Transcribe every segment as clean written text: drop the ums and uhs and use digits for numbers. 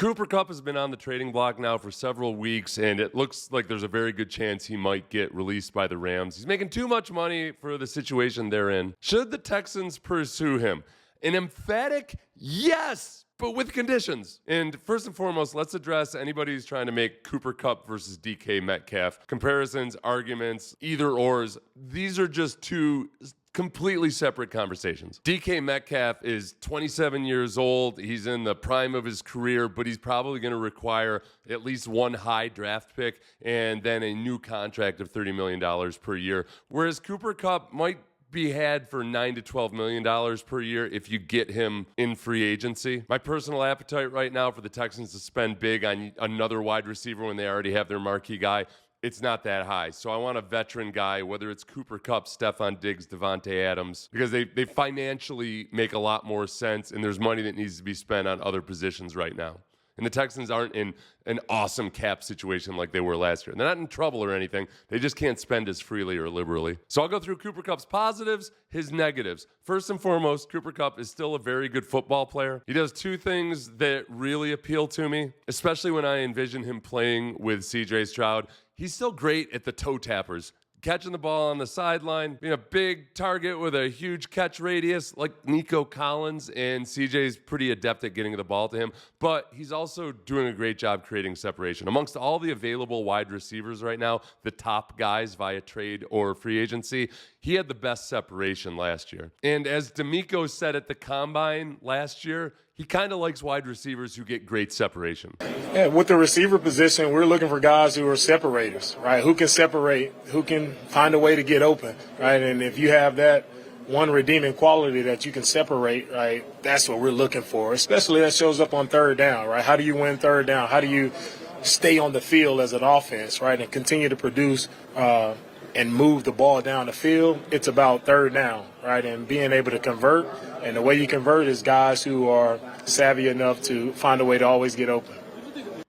Cooper Kupp has been on the trading block now for several weeks, and it looks like there's a very good chance he might get released by the Rams. He's making too much money for the situation they're in. Should the Texans pursue him? An emphatic yes, but with conditions. And first and foremost, let's address anybody who's trying to make Cooper Kupp versus DK Metcalf comparisons, arguments, either ors. These are just two completely separate conversations. DK Metcalf is 27 years old. He's in the prime of his career, but he's probably going to require at least one high draft pick and then a new contract of $30 million per year. Whereas Cooper Kupp might be had for $9 to $12 million per year if you get him in free agency. My personal appetite right now for the Texans to spend big on another wide receiver when they already have their marquee guy, it's not that high. So I want a veteran guy, whether it's Cooper Kupp, Stephon Diggs, Devontae Adams, because they financially make a lot more sense, and there's money that needs to be spent on other positions right now. And the Texans aren't in an awesome cap situation like they were last year. They're not in trouble or anything. They just can't spend as freely or liberally. So I'll go through Cooper Kupp's positives, his negatives. First and foremost, Cooper Kupp is still a very good football player. He does two things that really appeal to me, especially when I envision him playing with CJ Stroud. He's still great at the toe tappers, catching the ball on the sideline, being a big target with a huge catch radius like Nico Collins, and CJ's pretty adept at getting the ball to him, but he's also doing a great job creating separation. Amongst all the available wide receivers right now, the top guys via trade or free agency, he had the best separation last year. And as D'Amico said at the Combine last year, he kind of likes wide receivers who get great separation. Yeah, with the receiver position, we're looking for guys who are separators, right? Who can separate, who can find a way to get open, right? And if you have that one redeeming quality that you can separate, right, that's what we're looking for, especially that shows up on third down, right? How do you win third down? How do you stay on the field as an offense, right, and continue to produce and move the ball down the field? It's about third down, right, and being able to convert. And the way you convert is guys who are savvy enough to find a way to always get open.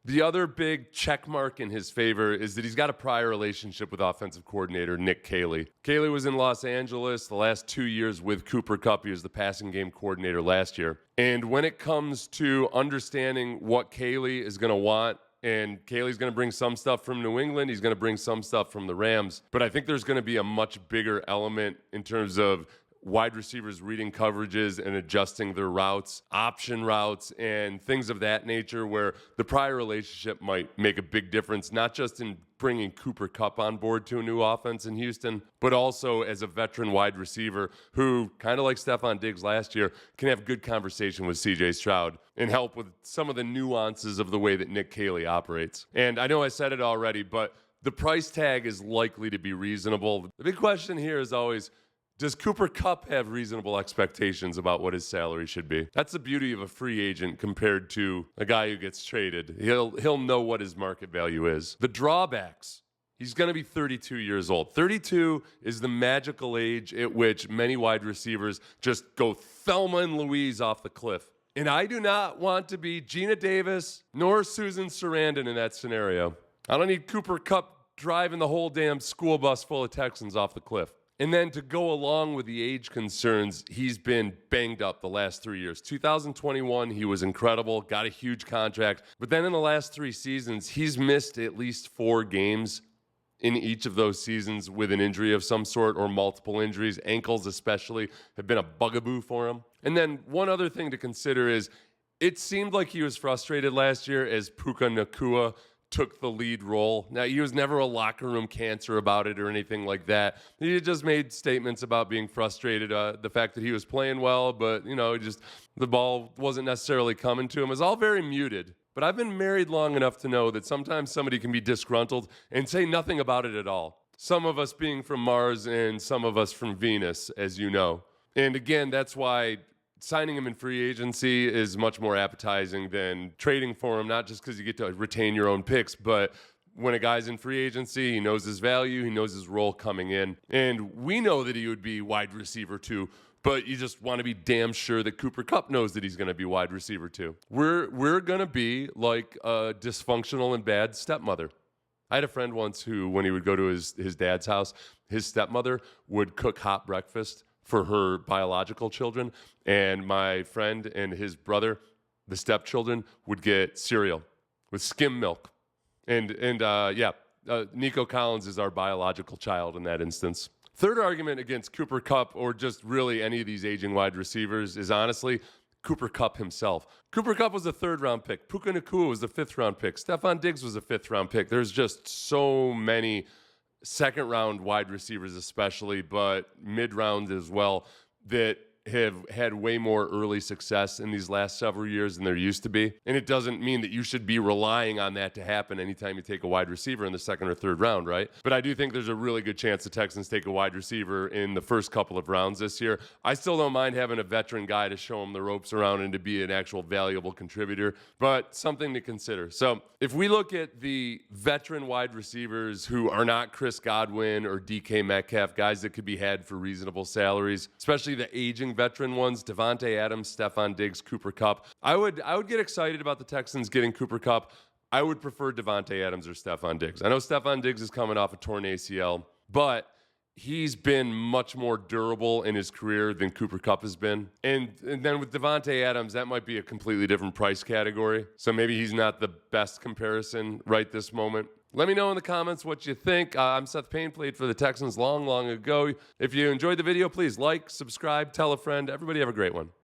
The other big check mark in his favor is that he's got a prior relationship with offensive coordinator Nick Caley. Caley was in Los Angeles the last 2 years with Cooper Kupp. He was the passing game coordinator last year. And when it comes to understanding what Caley is going to want, and Caley's going to bring some stuff from New England, he's going to bring some stuff from the Rams, but I think there's going to be a much bigger element in terms of wide receivers reading coverages and adjusting their routes, option routes, and things of that nature, where the prior relationship might make a big difference, not just in bringing Cooper Kupp on board to a new offense in Houston, but also as a veteran wide receiver who, kind of like Stephon Diggs last year, can have good conversation with CJ Stroud and help with some of the nuances of the way that Nick Caley operates. And I know I said it already, but the price tag is likely to be reasonable. The big question here is always, does Cooper Kupp have reasonable expectations about what his salary should be? That's the beauty of a free agent compared to a guy who gets traded. He'll know what his market value is. The drawbacks. He's going to be 32 years old. 32 is the magical age at which many wide receivers just go Thelma and Louise off the cliff. And I do not want to be Gina Davis nor Susan Sarandon in that scenario. I don't need Cooper Kupp driving the whole damn school bus full of Texans off the cliff. And then to go along with the age concerns, he's been banged up the last 3 years. 2021, he was incredible, got a huge contract. But then in the last 3 seasons, he's missed at least 4 games in each of those seasons with an injury of some sort or multiple injuries. Ankles especially have been a bugaboo for him. And then one other thing to consider is it seemed like he was frustrated last year as Puka Nacua took the lead role. Now, he was never a locker room cancer about it or anything like that. He just made statements about being frustrated, the fact that he was playing well, but, just the ball wasn't necessarily coming to him. It was all very muted. But I've been married long enough to know that sometimes somebody can be disgruntled and say nothing about it at all. Some of us being from Mars and some of us from Venus, as you know. And again, that's why signing him in free agency is much more appetizing than trading for him, not just because you get to retain your own picks, but when a guy's in free agency, he knows his value, he knows his role coming in. And we know that he would be wide receiver too, but you just want to be damn sure that Cooper Kupp knows that he's going to be wide receiver too. We're going to be like a dysfunctional and bad stepmother. I had a friend once who, when he would go to his dad's house, his stepmother would cook hot breakfast for her biological children, and my friend and his brother the stepchildren would get cereal with skim milk. Nico Collins is our biological child in that instance. Third argument against Cooper Kupp, or just really any of these aging wide receivers, is honestly Cooper Kupp himself. Cooper Kupp was a 3rd-round pick. Puka Nacua was a 5th-round pick. Stephon Diggs was a 5th-round pick. There's just so many second-round wide receivers especially, but mid-round as well, that have had way more early success in these last several years than there used to be. And it doesn't mean that you should be relying on that to happen anytime you take a wide receiver in the 2nd or 3rd round, right? But I do think there's a really good chance the Texans take a wide receiver in the first couple of rounds this year. I still don't mind having a veteran guy to show him the ropes around and to be an actual valuable contributor, but something to consider. So if we look at the veteran wide receivers who are not Chris Godwin or DK Metcalf, guys that could be had for reasonable salaries, especially the aging veteran ones, Devontae Adams, Stephon Diggs, Cooper Kupp. I would get excited about the Texans getting Cooper Kupp. I would prefer Devontae Adams or Stephon Diggs. I know Stephon Diggs is coming off a torn ACL, but he's been much more durable in his career than Cooper Kupp has been. And then with Devontae Adams, that might be a completely different price category. So maybe he's not the best comparison right this moment. Let me know in the comments what you think. I'm Seth Payne, played for the Texans long, long ago. If you enjoyed the video, please like, subscribe, tell a friend. Everybody have a great one.